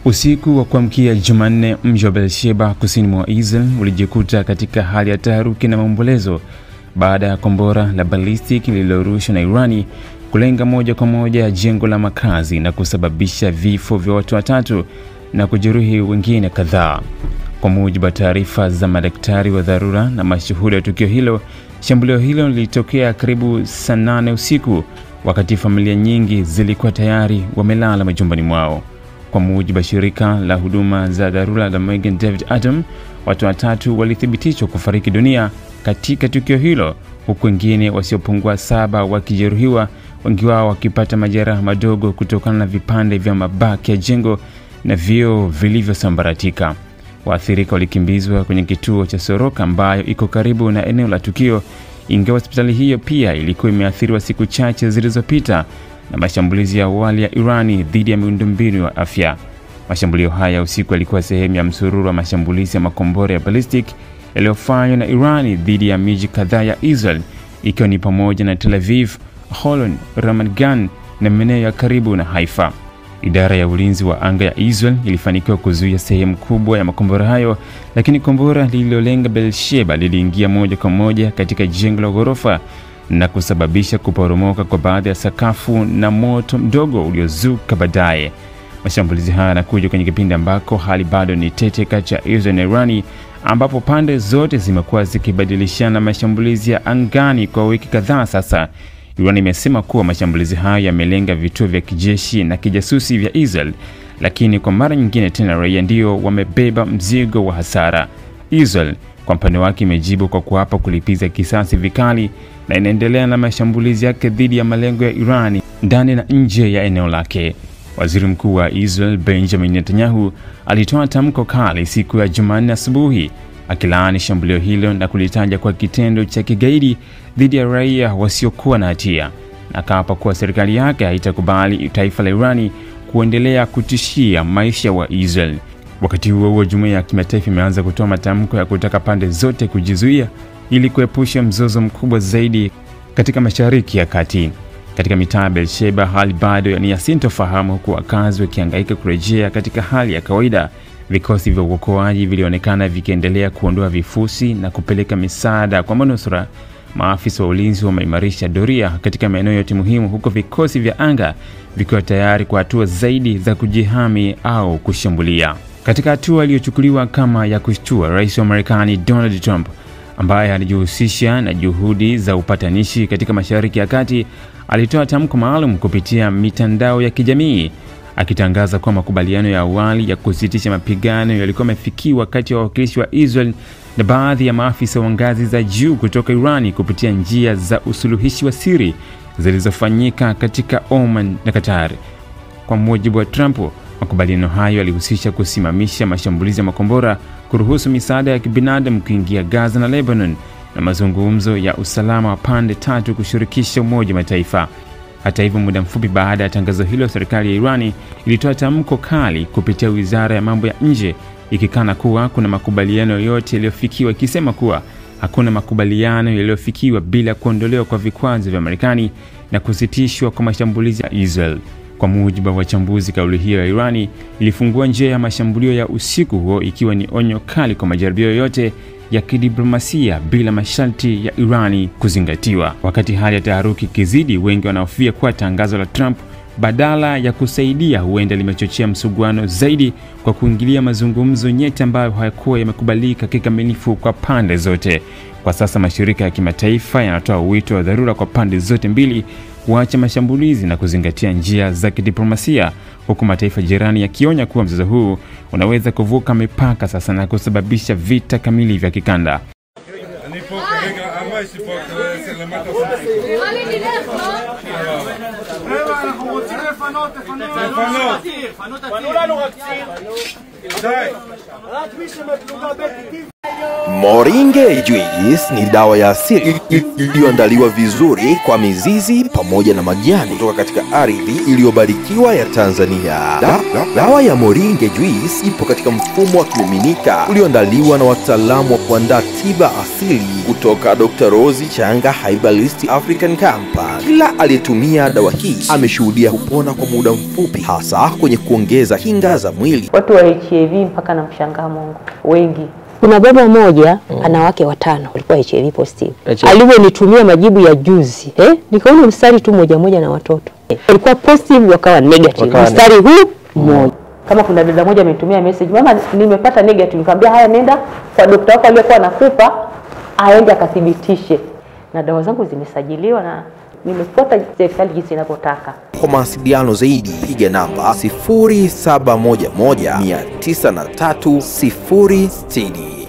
Usiku wa kuamkia Jumanne, mji wa Beersheba kusini mwa Israel ulijikuta katika hali ya taharuki na maombolezo baada ya kombora la ballistic lililorushwa na Irani kulenga moja kwa moja jengo la makazi na kusababisha vifo vya watu watatu na kujeruhi wengine kadhaa. Kwa mujibu wa taarifa za madaktari wa dharura na mashuhuda wa tukio hilo, shambulio hilo lilitokea karibu saa 8 usiku wakati familia nyingi zilikuwa tayari wamelala majumbani mwao. Kwa mujibu wa shirika la huduma za dharura la Magen David Adom, watu watatu walithibitishwa kufariki dunia katika tukio hilo, huku wengine wasiopungua 7 wakijeruhiwa, wengi wao wakipata majeraha madogo kutokana na vipande vya mabaki ya jengo na vioo vilivyosambaratika. Waathirika walikimbizwa kwenye kituo cha Soroka ambayo iko karibu na eneo la tukio, ingawa hospitali hiyo pia ilikuwa imeathiriwa siku chache zilizopita na mashambulizi ya awali ya Irani dhidi ya miundombinu ya afya. Mashambulio haya usiku yalikuwa sehemu ya msururu wa mashambulizi ya makombora ya ballistic yaliyofanywa na Irani dhidi ya miji kadhaa ya Israel, ikiwa ni pamoja na Tel Aviv, Holon, Ramat Gan na maeneo ya karibu na Haifa. Idara ya ulinzi wa anga ya Israel ilifanikiwa kuzuia sehemu kubwa ya makombora hayo, lakini kombora lililolenga Beersheba liliingia moja kwa moja katika jengo la ghorofa na kusababisha kuporomoka kwa baadhi ya sakafu na moto mdogo uliozuka baadaye. Mashambulizi haya yanakuja kwenye kipindi ambako hali bado ni tete kati ya Israel na Irani, ambapo pande zote zimekuwa zikibadilishana mashambulizi ya angani kwa wiki kadhaa sasa. Irani imesema kuwa mashambulizi haya yamelenga vituo vya kijeshi na kijasusi vya Israel, lakini kwa mara nyingine tena raia ndio wamebeba mzigo wa hasara. Israel kwa upande wake imejibu kwa kuapa kulipiza kisasi vikali na inaendelea na mashambulizi yake dhidi ya malengo ya Irani ndani na nje ya eneo lake. Waziri Mkuu wa Israel Benjamin Netanyahu alitoa tamko kali siku ya Jumanne asubuhi akilaani shambulio hilo na kulitaja kwa kitendo cha kigaidi dhidi ya raia wasiokuwa na hatia, na akaapa kuwa serikali yake haitakubali taifa la Irani kuendelea kutishia maisha wa Israel. Wakati huo jumuiya ya kimataifa imeanza kutoa matamko ya kutaka pande zote kujizuia ili kuepusha mzozo mkubwa zaidi katika Mashariki ya Kati. Katika mitaa ya Beersheba hali bado ni yasintofahamu, huku wakazi wakihangaika kurejea katika hali ya kawaida. Vikosi vya uokoaji vilionekana vikiendelea kuondoa vifusi na kupeleka misaada kwa manusura. Maafisa wa ulinzi wameimarisha doria katika maeneo yote muhimu, huko vikosi vya anga vikiwa tayari kwa hatua zaidi za kujihami au kushambulia. Katika hatua iliyochukuliwa kama ya kushtua, Rais wa Marekani Donald Trump, ambaye alijihusisha na juhudi za upatanishi katika Mashariki ya Kati, alitoa tamko maalum kupitia mitandao ya kijamii akitangaza kwa makubaliano ya awali ya kusitisha mapigano yalikuwa yamefikiwa kati ya wawakilishi wa Israel na baadhi ya maafisa wa ngazi za juu kutoka Irani kupitia njia za usuluhishi wa siri zilizofanyika katika Oman na Qatar. Kwa mujibu wa Trump, makubaliano hayo yalihusisha kusimamisha mashambulizi ya makombora, kuruhusu misaada ya kibinadamu kuingia Gaza na Lebanon, na mazungumzo ya usalama wa pande tatu kushirikisha Umoja wa Mataifa. Hata hivyo, muda mfupi baada ya tangazo hilo, serikali ya Irani ilitoa tamko kali kupitia Wizara ya Mambo ya Nje ikikana kuwa kuna makubaliano yoyote yaliyofikiwa, ikisema kuwa hakuna makubaliano yaliyofikiwa bila kuondolewa kwa vikwazo vya Marekani na kusitishwa kwa mashambulizi ya Israel. Kwa mujibu wa wachambuzi, kauli hiyo ya Irani ilifungua njia ya mashambulio ya usiku huo, ikiwa ni onyo kali kwa majaribio yoyote ya kidiplomasia bila masharti ya Irani kuzingatiwa. Wakati hali ya taharuki kizidi, wengi wanahofia kuwa tangazo la Trump badala ya kusaidia huenda limechochea msuguano zaidi kwa kuingilia mazungumzo nyeti ambayo hayakuwa yamekubalika kikamilifu kwa pande zote. Kwa sasa mashirika ya kimataifa yanatoa wito wa dharura kwa pande zote mbili kuacha mashambulizi na kuzingatia njia za kidiplomasia, huku mataifa jirani yakionya kuwa mzozo huu unaweza kuvuka mipaka sasa na kusababisha vita kamili vya kikanda. Moringe Juice ni dawa ya asili iliyoandaliwa vizuri kwa mizizi pamoja na majani kutoka katika ardhi iliyobarikiwa ya Tanzania. Dawa ya Moringe Juice ipo katika mfumo wa kimiminika ulioandaliwa na wataalamu wa kuandaa tiba asili kutoka Dr. Rose Changa Herbalist African Company. Kila aliyetumia dawa hii ameshuhudia kupona kwa muda mfupi, hasa kwenye kuongeza kinga za mwili. Watu wa HIV mpaka na mshangaa Mungu wengi. Kuna baba mmoja ana wake 5 walikuwa HIV positive. Alivyonitumia majibu ya juzi, nikaona mstari tu moja na watoto. Walikuwa positive wakawa negative. Mstari huu mmoja. Kama kuna dada moja amenitumia message, mama nimepata negative, nikamwambia haya nenda kwa daktari wako aliyekuwa anakupa aende akathibitishe. Na dawa zangu zimesajiliwa na nimefuata serikali jinsi inavyotaka. Kwa mawasiliano zaidi piga namba 0711 903 060.